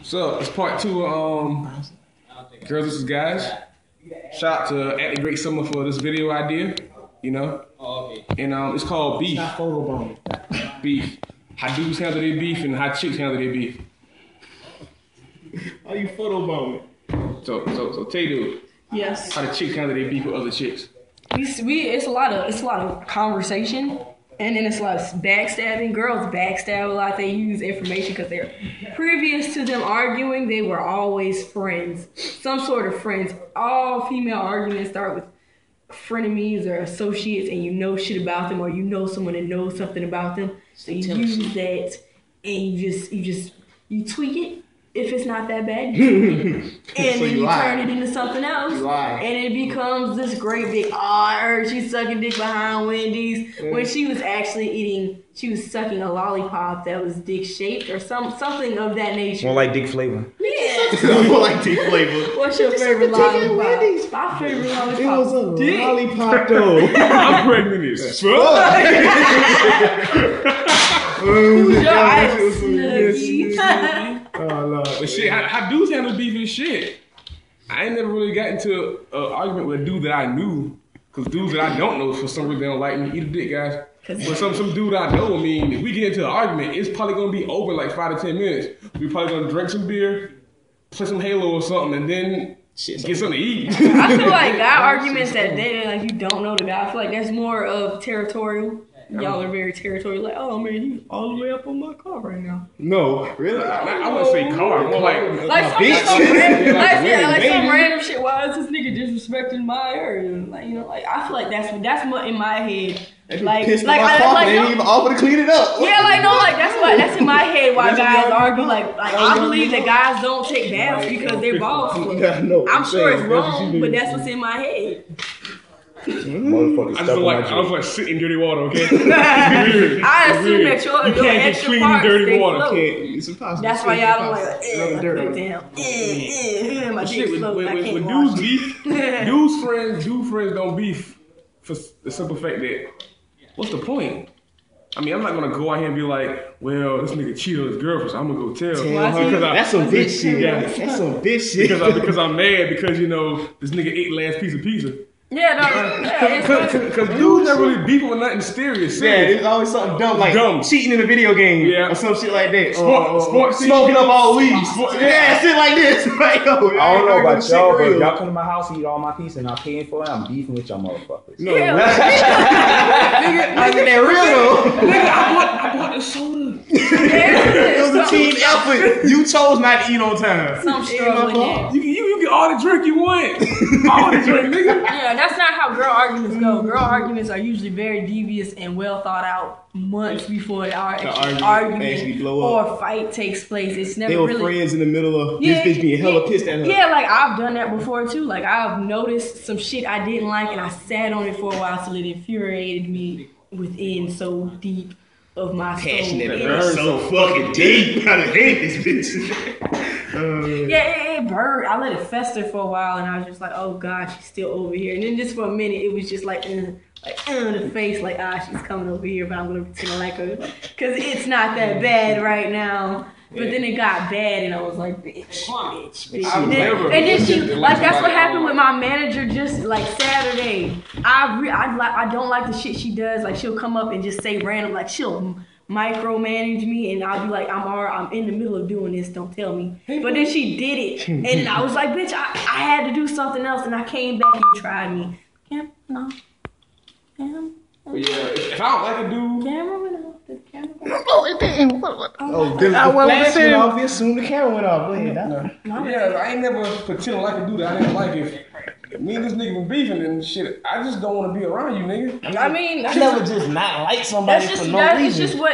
So it's part 2 of Girls vs. Guys. Shout out to At the Great Summer for this video idea, you know. And it's called Beef. Not photobombing. Beef. How dudes handle their beef and how chicks handle their beef. Are you photobombing? So Tay dude. Yes. How the chicks handle their beef with other chicks. It's a lot of conversation, and then it's a lot of backstabbing. Girls backstab a lot. They use information because they're previous to them arguing. They were always friends, some sort of friends. All female arguments start with frenemies or associates, and you know shit about them, or you know someone that knows something about them. So you use that, and you tweak it. If it's not that bad, you tweak it. And so then you turn it into something else, and it becomes this great big, I heard she's sucking dick behind Wendy's, when she was actually sucking a lollipop that was dick shaped or something of that nature. More like dick flavor. Yeah. More like dick flavor. What's your favorite lollipop? My favorite lollipop. It was a dick. lollipop though. I'm pregnant as fuck. Who's your ice snuggie? Oh Lord. But shit, how dudes handle beef and shit. I ain't never really got into an argument with a dude that I knew. Cause dudes that I don't know, for some reason they don't like me. Eat a dick, guys. But some dude I know, I mean, if we get into an argument, it's probably gonna be over in like 5 to 10 minutes. We probably gonna drink some beer, play some Halo or something, and then get something to eat. I feel like guy arguments that you don't know the guy. I feel like that's more of territorial. Y'all are very territorial. Like, oh man, he's all the way up on my car right now. No, really? I wouldn't say car, more like some random shit. Why is this nigga disrespecting my area? Like, you know, like I feel like that's what in my head. Like pissed my car, they didn't even offer to clean it up. Yeah, that's in my head why guys argue. Like I believe that guys don't take baths because they're balls. I'm sure it's wrong, but that's what's in my head. I just don't like sitting in dirty water, okay? I assume that your can't get clean in dirty water. It's impossible. That's why y'all don't like my dick float. When dudes beef, dude friends don't beef for the simple fact that what's the point? I mean, I'm not gonna go out here and be like, well, this nigga cheated on his girlfriend, so I'm gonna go tell her. That's some bitch shit. Yeah. That's some bitch shit. Because I'm mad because, you know, this nigga ate last piece of pizza. Yeah, because dudes never really beefing with nothing serious. Yeah, there's always something dumb, like cheating in a video game or some shit like that. Sports smoking up all weed. Yeah, shit like this. Like, I don't know about y'all, but if y'all come to my house and eat all my pizza and I'm paying for it, I'm beefing with y'all motherfuckers. No, nigga, I get that real though. Nigga, I bought the soda. It was a team effort. You chose not to eat on time. Some struggle. You get all the drink you want. All the drink, nigga. Yeah, that's not how girl arguments go. Girl arguments are usually very devious and well thought out months before the argument or fight takes place. It's never really. They were friends in the middle of this bitch being hella pissed at her. Yeah, like I've done that before too. Like I've noticed some shit I didn't like and I sat on it for a while till it infuriated me within so deep of my passionate. soul. So fucking deep. I hate this bitch. Yeah, it burned. I let it fester for a while, and I was just like, "Oh God, she's still over here." And then just for a minute, it was just like the face, like she's coming over here, but I'm gonna pretend like her, cause it's not that bad right now. But then it got bad, and I was like, bitch. And then she, like, that's what happened with my manager just like Saturday. I don't like the shit she does. Like she'll come up and just say random, like she'll micromanage me, and I'll be like, I'm in the middle of doing this, don't tell me. But then she did it, and I was like, bitch, I had to do something else, and I came back and you tried me. No. But yeah, if I don't like a dude, camera went off. The camera went off. Oh, it didn't. The flash went off. As soon the camera went off. Go ahead. Yeah, I ain't never pretend like a dude that I didn't like. If me and this nigga been beefing and shit, I just don't want to be around you, nigga. I mean, I never just not like somebody for no reason. It's just what.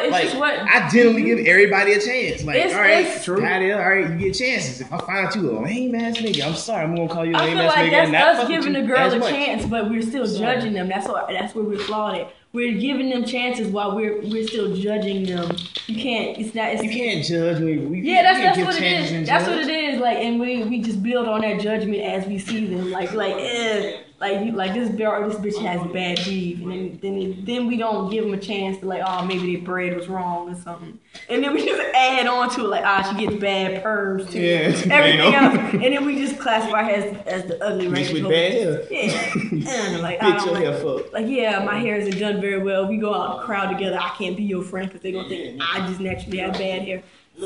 I generally give everybody a chance. Like, all right, you get chances. If I find you a lame ass nigga, I'm sorry, I'm gonna call you a lame ass nigga. I feel like that's us giving the girl a chance, but we're still judging them. That's where we're flawed at. We're giving them chances while we're still judging them. You can't. You can't judge me. That's what it is. That's what it is. is like, and we just build on that judgment as we see them. Like this bitch has bad beef, and then we don't give them a chance to like, oh, maybe their bread was wrong or something, and then we just add on to it like, she gets bad perms too, everything else, and then we just classify her as the ugly race with bad hair. Yeah, and like Bitch, your hair fucked. like my hair isn't done very well. We go out in the crowd together. I can't be your friend because they gonna think I just naturally have bad hair.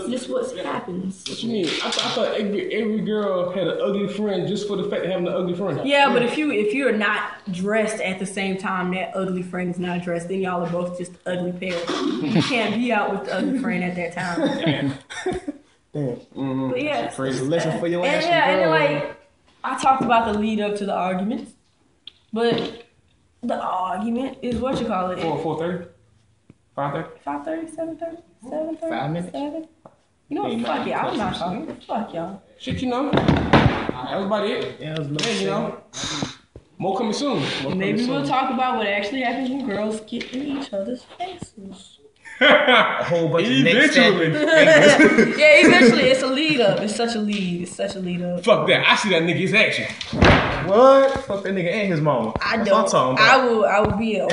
Just what happens. What you mean? I thought every girl had an ugly friend just for the fact of having an ugly friend. Yeah, but if you're not dressed at the same time that ugly friend is not dressed, then y'all are both just ugly pairs. You can't be out with the ugly friend at that time. Damn. Mm-hmm. But yeah, It's a lesson for your ass. and then like I talked about the lead up to the arguments, but the argument is what you call it. 4:30, 5:30, 5:30, 7:30, 7:30, 5 minutes. 7. You know what? Fuck it. I'm not talking. Fuck y'all. Shit, you know. That was about it. Yeah, it was Man, you know. More coming soon. Maybe we'll talk about what actually happens when girls get in each other's faces. a whole bunch of next Eventually. Yeah, eventually it's a lead up. It's such a lead. It's such a lead up. Fuck that. I see that nigga's action. What? Fuck that nigga and his mama. I That's what I'm don't. talking about. I will be a